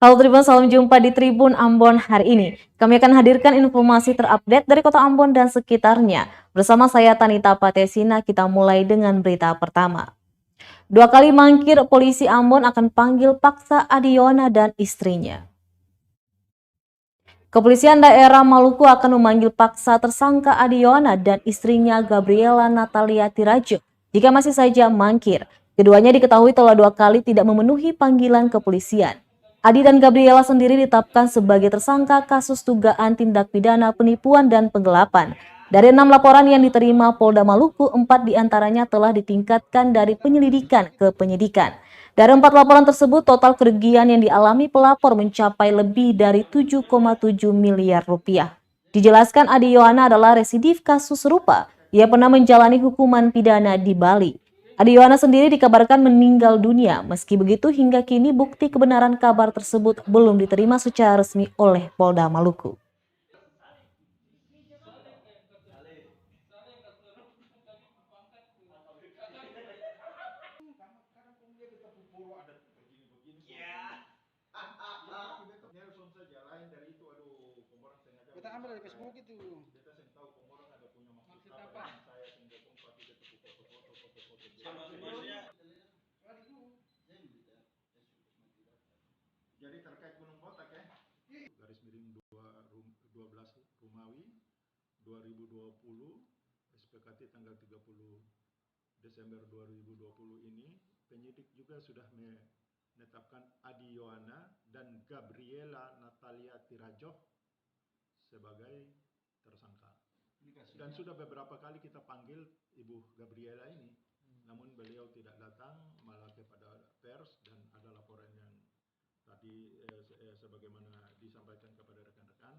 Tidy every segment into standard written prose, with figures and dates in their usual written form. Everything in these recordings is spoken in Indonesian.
Halo Tribun, salam jumpa di Tribun Ambon hari ini. Kami akan hadirkan informasi terupdate dari Kota Ambon dan sekitarnya. Bersama saya Tanita Patesina, kita mulai dengan berita pertama. 2 kali mangkir polisi Ambon akan panggil paksa Adiona dan istrinya. Kepolisian daerah Maluku akan memanggil paksa tersangka Adiona dan istrinya Gabriela Natalia Tirajo jika masih saja mangkir. Keduanya diketahui telah 2 kali tidak memenuhi panggilan kepolisian. Adi dan Gabriela sendiri ditetapkan sebagai tersangka kasus dugaan tindak pidana penipuan dan penggelapan. Dari 6 laporan yang diterima Polda Maluku, 4 diantaranya telah ditingkatkan dari penyelidikan ke penyidikan. Dari 4 laporan tersebut, total kerugian yang dialami pelapor mencapai lebih dari 7,7 miliar rupiah. Dijelaskan Adi Yohana adalah residif kasus serupa. Ia pernah menjalani hukuman pidana di Bali. Adi Yohana sendiri dikabarkan meninggal dunia. Meski begitu, hingga kini bukti kebenaran kabar tersebut belum diterima secara resmi oleh Polda Maluku. Kita ambil dari Facebook itu. Maksud apa? Jadi terkait Gunung Botak ya, garis miring 12 Rumawi 2020 SPKT tanggal 30 Desember 2020 ini, penyidik juga sudah menetapkan Adi Yohana dan Gabriela Natalia Tirajo sebagai tersangka. Dan sudah beberapa kali kita panggil Ibu Gabriela ini, namun beliau tidak datang, malah kepada pers, dan ada laporan yang tadi sebagaimana disampaikan kepada rekan-rekan.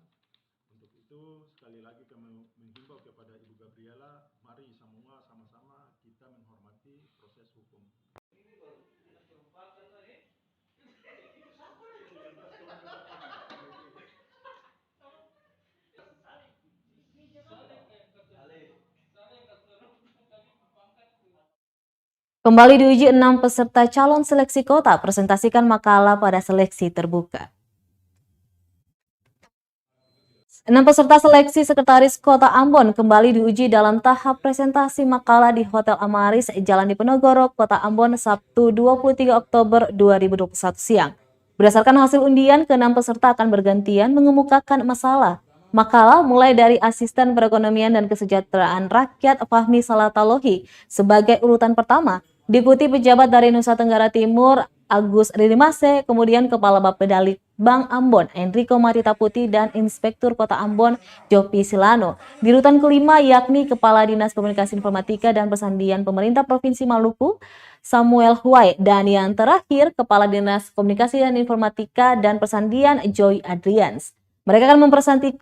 Untuk itu sekali lagi kami menghimbau kepada Ibu Gabriela, mari semua sama-sama kita menghormati proses hukum. Kembali diuji 6 peserta calon seleksi kota presentasikan makalah pada seleksi terbuka. 6 peserta seleksi Sekretaris Kota Ambon kembali diuji dalam tahap presentasi makalah di Hotel Amaris, Jalan Diponegoro, Kota Ambon, Sabtu 23 Oktober 2021 siang. Berdasarkan hasil undian, ke-6 peserta akan bergantian mengemukakan masalah. Makalah mulai dari Asisten Perekonomian dan Kesejahteraan Rakyat Fahmi Salatalohi sebagai urutan pertama, diikuti pejabat dari Nusa Tenggara Timur Agus Ridimase, kemudian Kepala Bapedalik Bank Ambon Enrico Marita Putih dan Inspektur Kota Ambon Jopi Silano. Di urutan kelima yakni Kepala Dinas Komunikasi Informatika dan Pesandian Pemerintah Provinsi Maluku Samuel Huai, dan yang terakhir Kepala Dinas Komunikasi dan Informatika dan Pesandian Joy Adrians. Mereka akan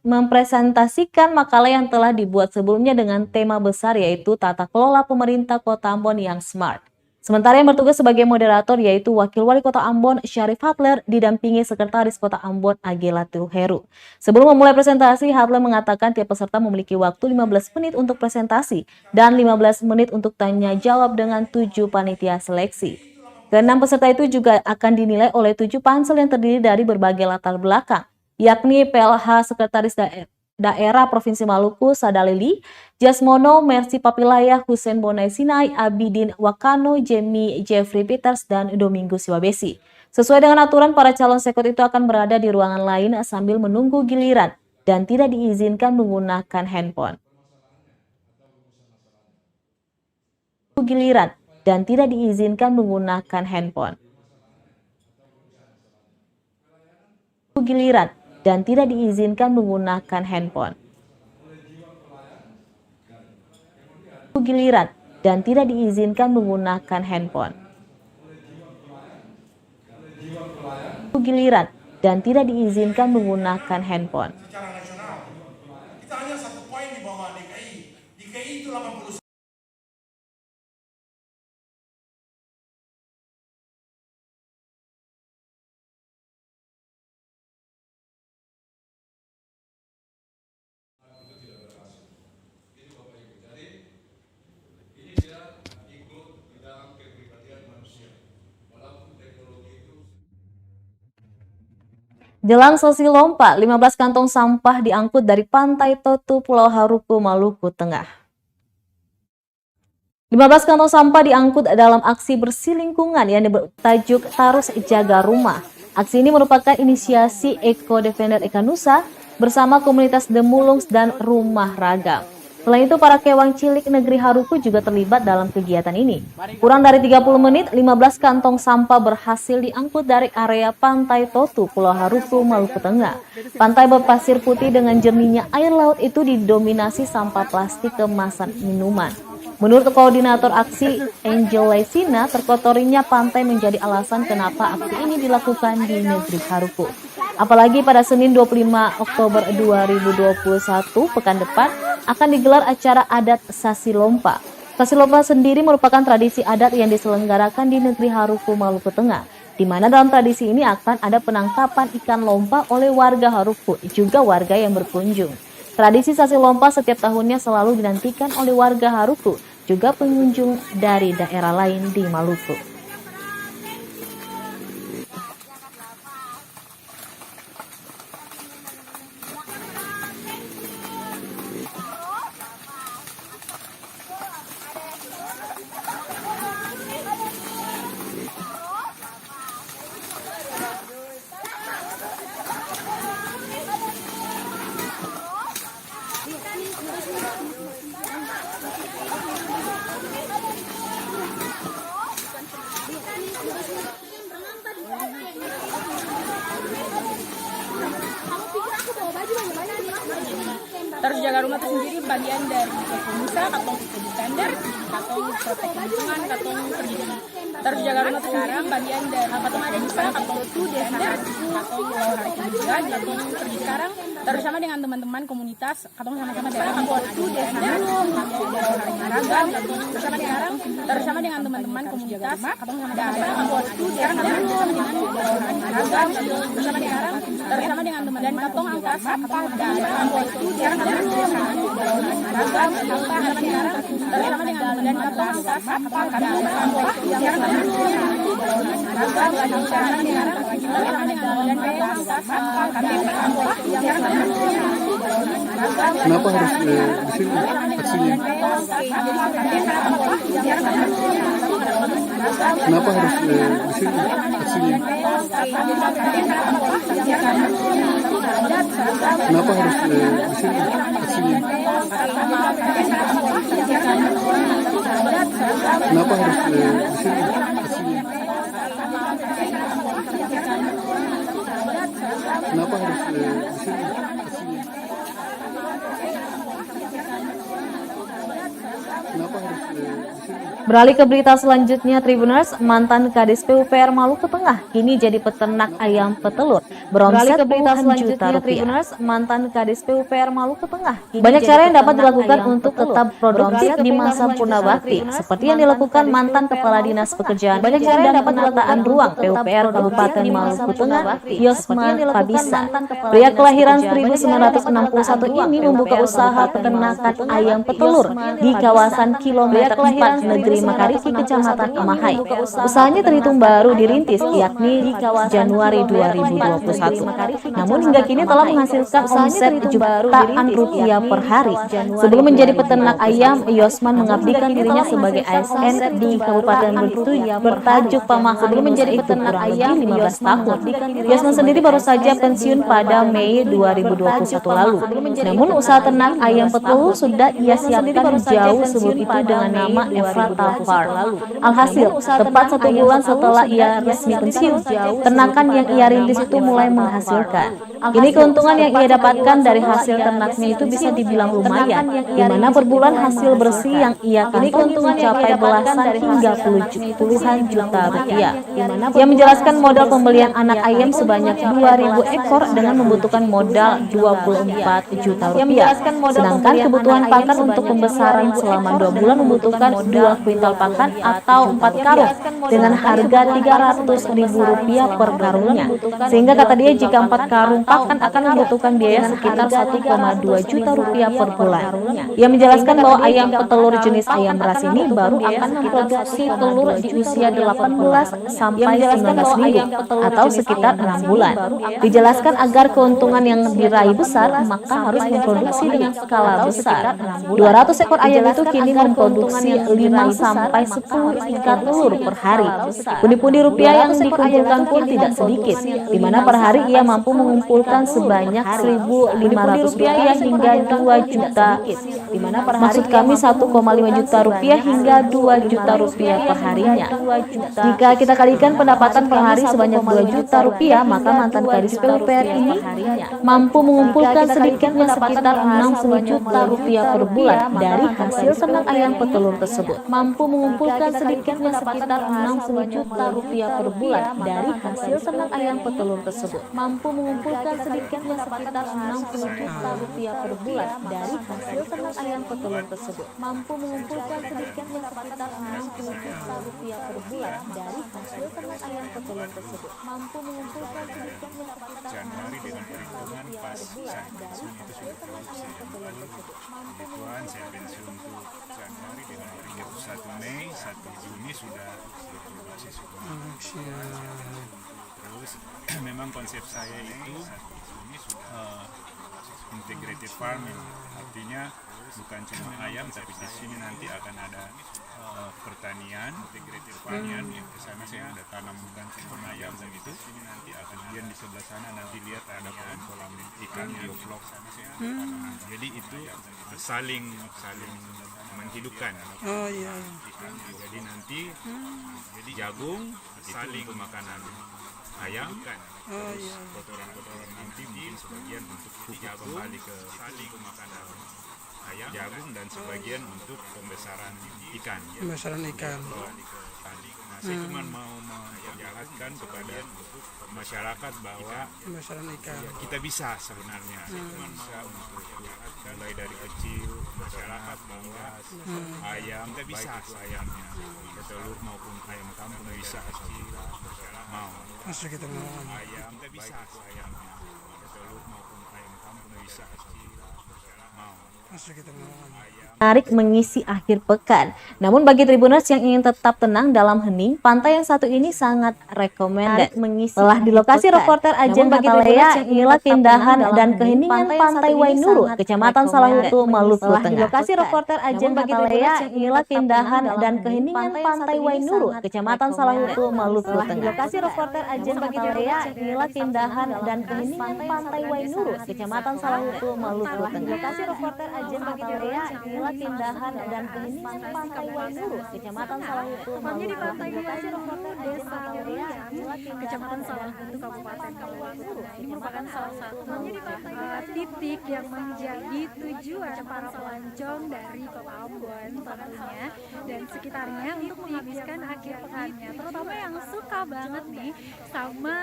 mempresentasikan makalah yang telah dibuat sebelumnya dengan tema besar yaitu Tata Kelola Pemerintah Kota Ambon yang Smart. Sementara yang bertugas sebagai moderator yaitu Wakil Wali Kota Ambon Syarif Hatler didampingi Sekretaris Kota Ambon Agela Heru. Sebelum memulai presentasi, Hatler mengatakan tiap peserta memiliki waktu 15 menit untuk presentasi dan 15 menit untuk tanya jawab dengan 7 panitia seleksi. Ke-6 peserta itu juga akan dinilai oleh 7 pansel yang terdiri dari berbagai latar belakang, yakni PLH Sekretaris Daerah Provinsi Maluku Sadalili, Jasmono Mercy Papilaya, Hussein Bonai Sinai, Abidin Wakano, Jamie Jeffrey Peters, dan Domingo Siwabesi. Sesuai dengan aturan, para calon sekot itu akan berada di ruangan lain sambil menunggu giliran dan tidak diizinkan menggunakan handphone. Giliran dan tidak diizinkan menggunakan handphone. Giliran dan tidak diizinkan menggunakan handphone. Giliran dan tidak diizinkan menggunakan handphone. Giliran dan tidak diizinkan menggunakan handphone. Secara nasional, kita hanya 1 poin di bawah DKI. DKI itu 80. Jelang sesi lompa, 15 kantong sampah diangkut dari Pantai Totu, Pulau Haruku, Maluku Tengah. 15 kantong sampah diangkut dalam aksi bersih lingkungan yang bertajuk Tarus Jaga Rumah. Aksi ini merupakan inisiasi Eco Defender Ekanusa bersama komunitas Demulungs dan Rumah Ragam. Selain itu, para kewang cilik negeri Haruku juga terlibat dalam kegiatan ini. Kurang dari 30 menit, 15 kantong sampah berhasil diangkut dari area Pantai Totu, Pulau Haruku, Maluku Tengah. Pantai berpasir putih dengan jernihnya air laut itu didominasi sampah plastik kemasan minuman. Menurut koordinator aksi Angel Lesina, terkotorinya pantai menjadi alasan kenapa aksi ini dilakukan di negeri Haruku. Apalagi pada Senin 25 Oktober 2021 pekan depan akan digelar acara adat Sasi Lompa. Sasi Lompa sendiri merupakan tradisi adat yang diselenggarakan di negeri Haruku, Maluku Tengah, di mana dalam tradisi ini akan ada penangkapan ikan lompa oleh warga Haruku, juga warga yang berkunjung. Tradisi Sasi Lompa setiap tahunnya selalu dinantikan oleh warga Haruku, juga pengunjung dari daerah lain di Maluku. Tarus Jaga Rumah itu sendiri bagian dari Ekanusa, katong Eco Defender, katong protek lingkungan, katong pendidikan. Tarus Jaga Rumah itu sekarang bagian dari katong Ekanusa, katong Eco Defender, katong Pulau Haruku juga, katong pergi sekarang. Terus sama dengan teman-teman komunitas, katong sama-sama dari Ambon Eco Defender, Pulau Haruku Ragam, terus sama sekarang. Terus sama dengan teman-teman komunitas, katong sama dari Ambon Eco Defender, Pulau Haruku Ragam, terus sama sekarang. Terus sama dengan teman dan katong angkat sampah dari Ambon Eco Defender, Ragam, bersama dengan dan katong angkat sampah dari Ambon Eco Defender, Ragam, bersama dengan dan katong angkat sampah dari Ambon Eco Defender. Kenapa harus di sini aksinya? Kenapa harus di sini aksinya? Kenapa harus di sini aksinya? Kenapa harus di sini aksinya? Kenapa harus di sini aksinya? Kenapa harus di sini? Beralih ke berita selanjutnya, Tribuners, mantan Kadis PUPR Maluku Tengah kini jadi peternak ayam petelur beromset puluhan juta rupiah. Mantan Kadis PUPR Maluku Tengah. Banyak cara yang dapat dilakukan untuk tetap produktif di masa purnabakti, seperti yang dilakukan mantan Kepala Dinas Pekerjaan Banyak cara yang dapat penataan ruang PUPR Kabupaten Maluku Tengah, Yosman Pabisa. Pria kelahiran 1961 ini membuka usaha peternakan ayam petelur di kawasan kilometer 4 negeri Makariki, Kecamatan Amahai. Usahanya terhitung baru dirintis, yakni Januari 2021. Namun hingga kini telah menghasilkan omset jutaan rupiah per hari. Sebelum menjadi peternak ayam, Yosman mengabdikan dirinya sebagai ASN di Kabupaten Bengkulu bertajuk Pamahai. Sebelum menjadi peternak ayam 15 tahun. Yosman sendiri baru saja pensiun pada Mei 2021 lalu. Namun usaha ternak ayam petelur sudah ia siapkan jauh sebelum itu dengan nama Efrata Farm. Alhasil, tepat 1 bulan setelah ia resmi pensiun, ternakan yang ia rintis itu mulai menghasilkan. Kini keuntungan yang ia dapatkan dari hasil ternaknya itu bisa dibilang lumayan, di mana per bulan hasil bersih yang ia kantongi mencapai belasan hingga puluhan juta rupiah. Ia menjelaskan modal pembelian anak ayam sebanyak 2.000 ekor dengan membutuhkan modal 24 juta rupiah. Sedangkan kebutuhan pakan untuk pembesaran selama 2 bulan membutuhkan 2 kuintal pakan atau 4 karung dengan harga Rp300.000 per karungnya. Sehingga kata dia jika 4 karung akan membutuhkan biaya sekitar 1,2 juta rupiah per bulan. Ia menjelaskan bahwa ayam petelur jenis ayam ras ini baru akan memproduksi telur di usia 18 sampai 19 minggu atau sekitar 6 bulan. Dijelaskan agar keuntungan yang diraih besar, maka harus memproduksi dengan skala besar. 200 ekor ayam itu kini memproduksi 5 sampai 10 tingkat telur per hari. Pundi-pundi rupiah yang dikumpulkan pun tidak sedikit, di mana per hari ia mampu mengumpulkan sebanyak 1.500 rupiah hingga 2 juta. Di mana per hari maksud kami 1,5 juta rupiah hingga 2 juta rupiah per harinya. Jika kita kalikan pendapatan per hari sebanyak 2 juta rupiah, maka mantan Kadis PUPR ini mampu mengumpulkan sedikitnya sekitar 60 juta rupiah per bulan dari hasil ternak ayam petelur tersebut. Mampu mengumpulkan sedikitnya sekitar 60 juta rupiah per bulan dari hasil ternak ayam petelur tersebut. Mampu mengumpulkan sedikitnya sekitar 60 juta rupiah per bulan dari hasil ternak ayam petelur tersebut. Mampu mengumpulkan sedikitnya sekitar 60 juta rupiah per bulan dari hasil ternak ayam petelur tersebut. Mampu mengumpulkan sedikitnya sekitar Januari dengan perhitungan pas saat pensiun itu sudah produksi Tuhan saya pensiun untuk Januari dengan perhitungan 1 Mei 1 Juni sudah produksi terus memang konsep saya itu integrated farming, artinya bukan cuma ayam tapi di sini nanti akan ada pertanian integrated farming. Di sana saya ada tanam bukan cuma ayam dan itu sini nanti akan kemudian di sebelah sana nanti lihat ada kolam ikan bioflok sana saya ada tanam. Jadi itu saling menghidupkan. Ikan. Jadi nanti jadi jagung saling makanan ayam kan. Kotoran-kotoran nanti mungkin sebagian untuk pupuk kembali ke saling makanan ayam, jagung dan sebagian untuk pembesaran ikan. Nah, saya cuma mau menjelaskan kepada masyarakat bahwa kita bisa sebenarnya, bisa untuk mulai dari kecil masyarakat bahwa ayam kita bisa ayamnya, telur maupun ayam kampung bisa mau. Ayam kita bisa ayamnya, telur maupun ayam kampung bisa mau. Menarik mengisi akhir pekan. Namun bagi Tribuners yang ingin tetap tenang dalam hening, pantai yang satu ini sangat recommended. Telah di lokasi reporter Ajen Batalea, inilah keindahan dan keheningan Pantai Wainuru, Kecamatan Salahutu, Maluku Tengah. Di lokasi reporter Ajen Batalea, inilah keindahan dan keheningan Pantai Wainuru, Kecamatan Salahutu, Maluku Tengah. Di lokasi reporter Ajen Batalea, inilah keindahan dan keheningan Pantai Wainuru, Kecamatan Salahutu, Maluku Tengah. Di lokasi reporter Ajen Batalea, inilah keindahan dan keheningan Pantai Wainuru, Kecamatan Salahutu, Tepatnya di Pantai Wainuru, Desa Liang, Kecamatan Salahutu, Kabupaten Maluku. Ini merupakan salah satu titik yang menjadi tujuan para pelancong dari Kota Ambon tentunya dan sekitarnya untuk menghabiskan akhir pekannya, terutama yang suka banget nih sama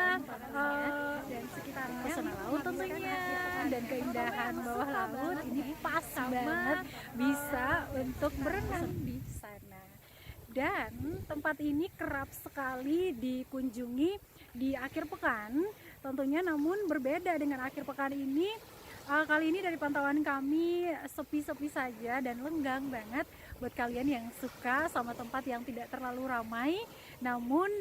dan sekitarnya pesona laut tentunya dan keindahan bawah laut. Ini pas banget bisa untuk berenang di sana. Dan tempat ini kerap sekali dikunjungi di akhir pekan tentunya, namun berbeda dengan akhir pekan ini. Kali ini dari pantauan kami sepi-sepi saja dan lenggang banget buat kalian yang suka sama tempat yang tidak terlalu ramai namun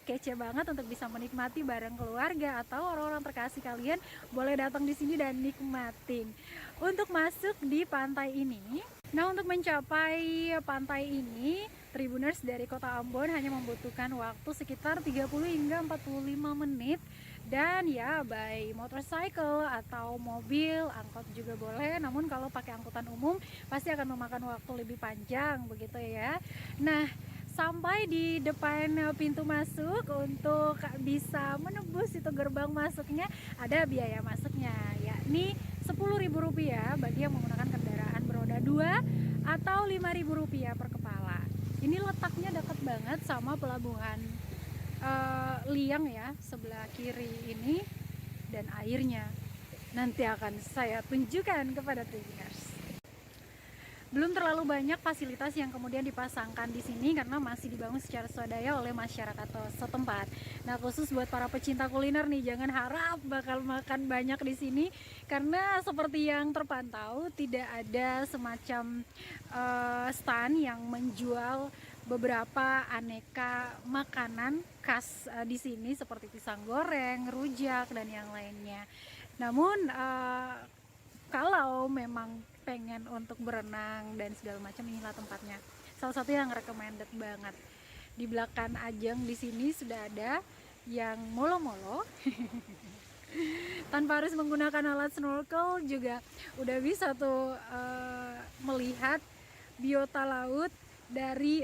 kece banget untuk bisa menikmati bareng keluarga atau orang-orang terkasih kalian. Boleh datang di sini dan nikmatin. Untuk masuk di pantai ini, nah untuk mencapai pantai ini Tribuners dari Kota Ambon hanya membutuhkan waktu sekitar 30 hingga 45 menit. Dan ya by motorcycle atau mobil, angkot juga boleh. Namun kalau pakai angkutan umum pasti akan memakan waktu lebih panjang begitu ya. Nah sampai di depan pintu masuk untuk bisa menembus itu gerbang masuknya ada biaya masuknya, yakni Rp10.000 bagi yang menggunakan kendaraan beroda 2 atau Rp5.000 per kepala. Ini letaknya dekat banget sama pelabuhan Liang ya, sebelah kiri ini, dan airnya nanti akan saya tunjukkan kepada Tribuners. belum terlalu banyak fasilitas yang kemudian dipasangkan di sini karena masih dibangun secara swadaya oleh masyarakat setempat. Nah, khusus buat para pecinta kuliner nih, jangan harap bakal makan banyak di sini karena seperti yang terpantau tidak ada semacam stand yang menjual beberapa aneka makanan khas di sini seperti pisang goreng, rujak dan yang lainnya. Namun kalau memang pengen untuk berenang dan segala macam, inilah tempatnya. Salah satu yang recommended banget. Di belakang Ajeng di sini sudah ada yang molo-molo. Tanpa harus menggunakan alat snorkel juga udah bisa tuh melihat biota laut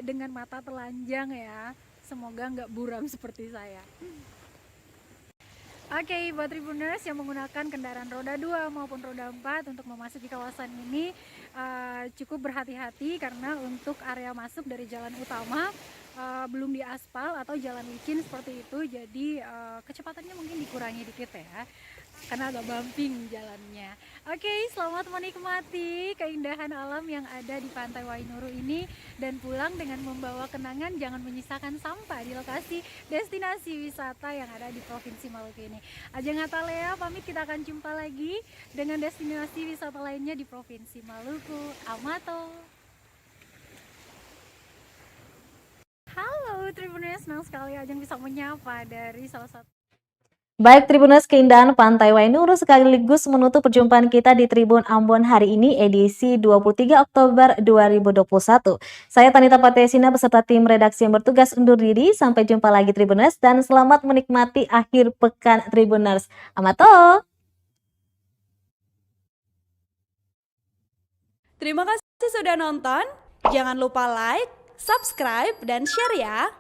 dengan mata telanjang ya. Semoga nggak buram seperti saya. Oke, buat Tribuners yang menggunakan kendaraan roda 2 maupun roda 4 untuk memasuki kawasan ini cukup berhati-hati karena untuk area masuk dari jalan utama belum diaspal atau jalan licin seperti itu, jadi kecepatannya mungkin dikurangi dikit ya karena agak bumping jalannya. Oke, selamat menikmati keindahan alam yang ada di Pantai Wainuru ini dan pulang dengan membawa kenangan, jangan menyisakan sampah di lokasi destinasi wisata yang ada di Provinsi Maluku ini. Ajeng Atalea pamit, kita akan jumpa lagi dengan destinasi wisata lainnya di Provinsi Maluku. Amato. Halo Tribuners, senang sekali Ajeng bisa menyapa dari salah satu. Baik Tribuners, keindahan Pantai Wainuru sekaligus menutup perjumpaan kita di Tribun Ambon hari ini edisi 23 Oktober 2021. Saya Tanita Patesina beserta tim redaksi yang bertugas undur diri. Sampai jumpa lagi Tribuners dan selamat menikmati akhir pekan Tribuners. Amato. Terima kasih sudah nonton. Jangan lupa like, subscribe, dan share ya.